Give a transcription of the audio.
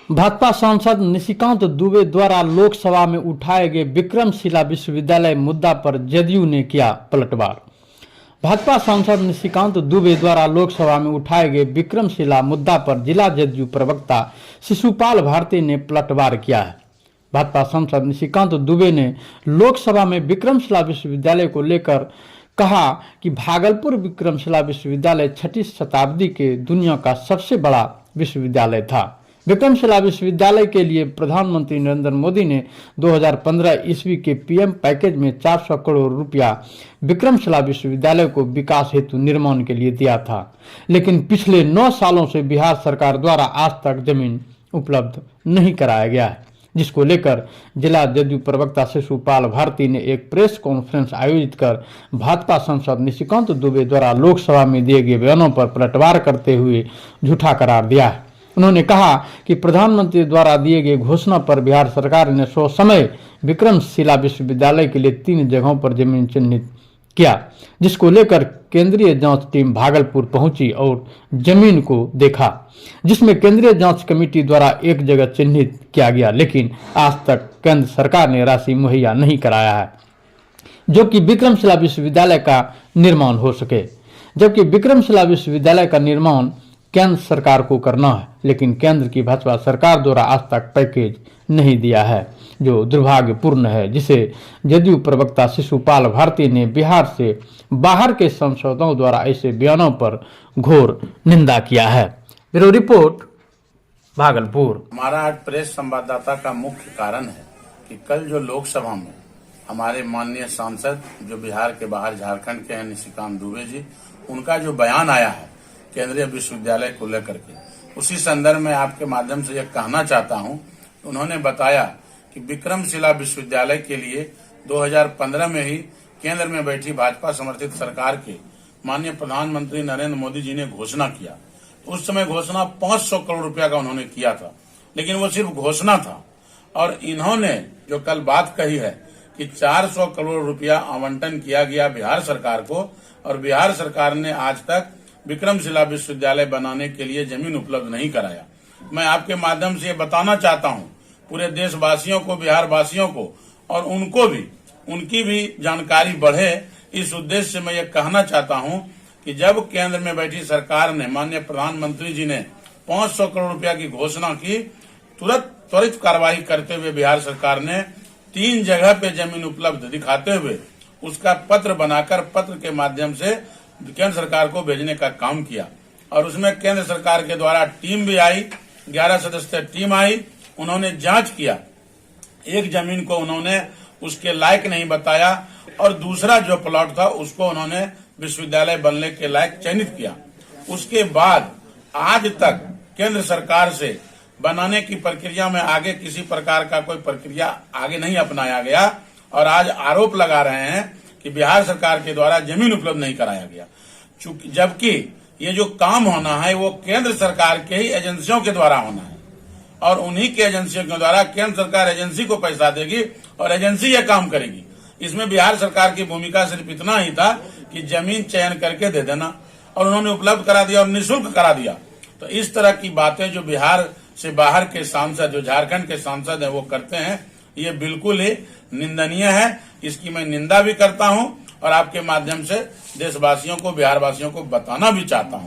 भाजपा सांसद निशिकांत दुबे द्वारा लोकसभा में उठाए गए विक्रमशिला विश्वविद्यालय मुद्दा पर जदयू ने किया पलटवार। भाजपा सांसद निशिकांत दुबे द्वारा लोकसभा में उठाए गए विक्रमशिला मुद्दा पर जिला जदयू प्रवक्ता शिशुपाल भारती ने पलटवार किया है। भाजपा सांसद निशिकांत दुबे ने लोकसभा में विक्रमशिला विश्वविद्यालय को लेकर कहा कि भागलपुर विक्रमशिला विश्वविद्यालय 6वीं शताब्दी के दुनिया का सबसे बड़ा विश्वविद्यालय था। विक्रमशिला विश्वविद्यालय के लिए प्रधानमंत्री नरेंद्र मोदी ने 2015 ईस्वी के पीएम पैकेज में 400 करोड़ रुपया विक्रमशिला विश्वविद्यालय को विकास हेतु निर्माण के लिए दिया था, लेकिन पिछले 9 सालों से बिहार सरकार द्वारा आज तक जमीन उपलब्ध नहीं कराया गया है, जिसको लेकर जिला जदयू प्रवक्ता शिशुपाल भारती ने एक प्रेस कॉन्फ्रेंस आयोजित कर भाजपा सांसद निशिकांत दुबे द्वारा लोकसभा में दिए गए बयानों पर पलटवार करते हुए झूठा करार दिया है। उन्होंने कहा कि प्रधानमंत्री द्वारा दिए गए घोषणा पर बिहार सरकार ने समय विक्रमशिला विश्वविद्यालय के लिए 3 जगहों पर जमीन चिन्हित किया, जिसको लेकर केंद्रीय जांच टीम भागलपुर पहुंची और जमीन को देखा, जिसमें केंद्रीय जांच कमेटी द्वारा 1 जगह चिन्हित किया गया, लेकिन आज तक केंद्र सरकार ने राशि मुहैया नहीं कराया है जो कि विक्रमशिला विश्वविद्यालय का निर्माण हो सके। जबकि विक्रमशिला विश्वविद्यालय का निर्माण केंद्र सरकार को करना है, लेकिन केंद्र की भाजपा सरकार द्वारा आज तक पैकेज नहीं दिया है, जो दुर्भाग्यपूर्ण है, जिसे जदयू प्रवक्ता शिशुपाल भारती ने बिहार से बाहर के सांसदों द्वारा ऐसे बयानों पर घोर निंदा किया है। Bureau report, Bhagalpur. हमारा आज प्रेस संवाददाता का मुख्य कारण है कि कल जो लोकसभा में हमारे माननीय सांसद जो बिहार के बाहर झारखंड के हैं निशिकांत दुबे जी, उनका जो बयान आया है केंद्रीय विश्वविद्यालय को लेकर के, उसी संदर्भ में आपके माध्यम से यह कहना चाहता हूं। उन्होंने बताया कि विक्रमशिला विश्वविद्यालय के लिए 2015 में ही केंद्र में बैठी भाजपा समर्थित सरकार के माननीय प्रधानमंत्री नरेंद्र मोदी जी ने घोषणा किया। उस समय घोषणा 500 करोड़ रुपया का उन्होंने किया था, लेकिन वो सिर्फ घोषणा था। और इन्होंने जो कल बात कही है कि 400 करोड़ रुपया आवंटन किया गया बिहार सरकार को, और बिहार सरकार ने आज तक विक्रमशिला विश्वविद्यालय बनाने के लिए जमीन उपलब्ध नहीं कराया। मैं आपके माध्यम से ये बताना चाहता हूँ पूरे देशवासियों को, बिहार वासियों को, और उनको भी, उनकी भी जानकारी बढ़े, इस उद्देश्य से मैं ये कहना चाहता हूँ कि जब केंद्र में बैठी सरकार ने, माननीय प्रधानमंत्री जी ने 500 करोड़ रुपया की घोषणा की, त्वरित कार्रवाई करते हुए बिहार सरकार ने 3 जगह पे जमीन उपलब्ध दिखाते हुए उसका पत्र बनाकर, पत्र के माध्यम से केंद्र सरकार को भेजने का काम किया। और उसमें केंद्र सरकार के द्वारा टीम भी आई, 11 सदस्यीय टीम आई, उन्होंने जांच किया। एक जमीन को उन्होंने उसके लायक नहीं बताया और दूसरा जो प्लॉट था उसको उन्होंने विश्वविद्यालय बनने के लायक चयनित किया। उसके बाद आज तक केंद्र सरकार से बनाने की प्रक्रिया में आगे किसी प्रकार का कोई प्रक्रिया आगे नहीं अपनाया गया, और आज आरोप लगा रहे हैं कि बिहार सरकार के द्वारा जमीन उपलब्ध नहीं कराया गया, जबकि ये जो काम होना है वो केंद्र सरकार के ही एजेंसियों के द्वारा होना है, और उन्हीं के एजेंसियों के द्वारा केंद्र सरकार एजेंसी को पैसा देगी और एजेंसी ये काम करेगी। इसमें बिहार सरकार की भूमिका सिर्फ इतना ही था कि जमीन चयन करके दे देना, और उन्होंने उपलब्ध करा दिया और निःशुल्क करा दिया। तो इस तरह की बातें जो बिहार से बाहर के सांसद, जो झारखंड के सांसद हैं, वो करते हैं, ये बिल्कुल ही निंदनीय है। इसकी मैं निंदा भी करता हूं और आपके माध्यम से देशवासियों को, बिहार वासियों को बताना भी चाहता हूं।